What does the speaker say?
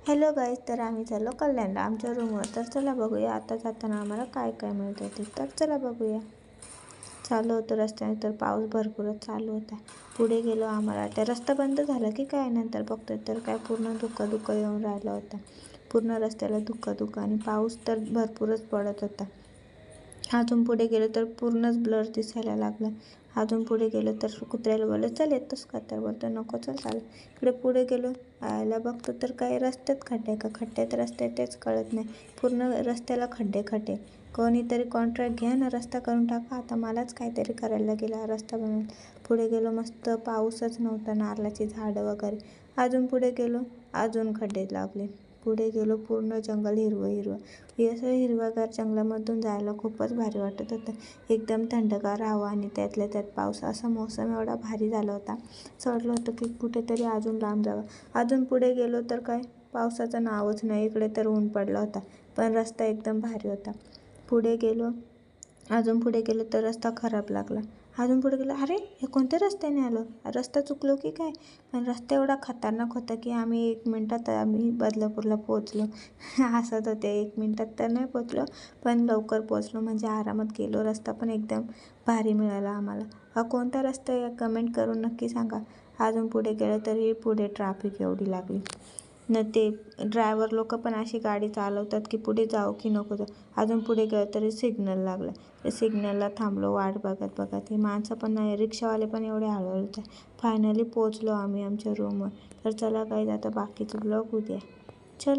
Hello guys, तर आम्ही चाललो कल्याणला आमच्या रूमवर. तर चला बघूया आता जाताना आम्हाला काय काय मिळतं ते. तर चला बघूया. चालू होतं रस्त्याने, तर पाऊस भरपूरच चालू होता. पुढे गेलो, आम्हाला त्या रस्ता बंद झाला की काय, नंतर बघतोय तर काय पूर्ण धुकं येऊन राहिलं होतं. पूर्ण रस्त्याला धुकं आणि पाऊस तर भरपूरच पडत होता. अजून पुढे गेलो तर पूर्णच ब्लर दिसायला लागला. अजून पुढे गेलो तर कुत्र्याला बोललं चल येतोस का, तर बोलतो नको चल चालेल. इकडे पुढे गेलो, यायला बघतो तर काय रस्त्यात खड्डे का खड्ड्यात रस्ते तेच कळत नाही. पूर्ण रस्त्याला खड्डे. कोणीतरी कॉन्ट्रॅक्ट घ्या ना, रस्ता करून टाका. आता मलाच काहीतरी करायला गेला रस्ता बनवून. पुढे गेलो, मस्त पाऊसच नव्हता, नारळाची झाडं वगैरे. अजून पुढे गेलो, अजून खड्डे लागले. पुढे गेलो, पूर्ण जंगल हिरवं. असं हिरव्यागार जंगलामधून जायला खूपच भारी वाटत होतं. एकदम थंडगार हवा आणि त्यातल्या त्यात पाऊस. असा मोसम एवढा भारी झाला होता. असं वाटलं होतं की कुठेतरी अजून लांब जावं. अजून पुढे गेलो तर काय पावसाचं नावच नाही. इकडे तर ऊन पडला होता, पण रस्ता एकदम भारी होता. अजून पुढे गेलो तर रस्ता खराब लागला. अजून पुढे गेलो, अरे हे कोणत्या रस्त्याने आलो, रस्ता चुकलो की काय. पण रस्ता एवढा खतरनाक होता की आम्ही 1 मिनटात बदलापूरला पोहोचलो. हसत होते. 1 मिनटात तर नाही पोहोचलो, पण लवकर पोहोचलो, म्हणजे आरामात गेलो. रस्ता पण एकदम भारी मिळाला आम्हाला. हा कोणता रस्ता आहे कमेंट करून नक्की सांगा. अजून पुढे गेलो तरी पुढे ट्रॅफिक एवढी लागली न, ते ड्रायव्हर लोक पण अशी गाडी चालवतात की पुढे जाऊ की नको जाऊ. अजून पुढे गेलं तरी सिग्नल लागलं. त्या सिग्नलला थांबलो वाट बघत. हे माणसं पण नाही, रिक्षावाले पण एवढे हळूहळू होते. फायनली पोचलो आम्ही आमच्या रूमवर. तर चला काही आता बाकीचं ब्लॉग उद्या. चलो.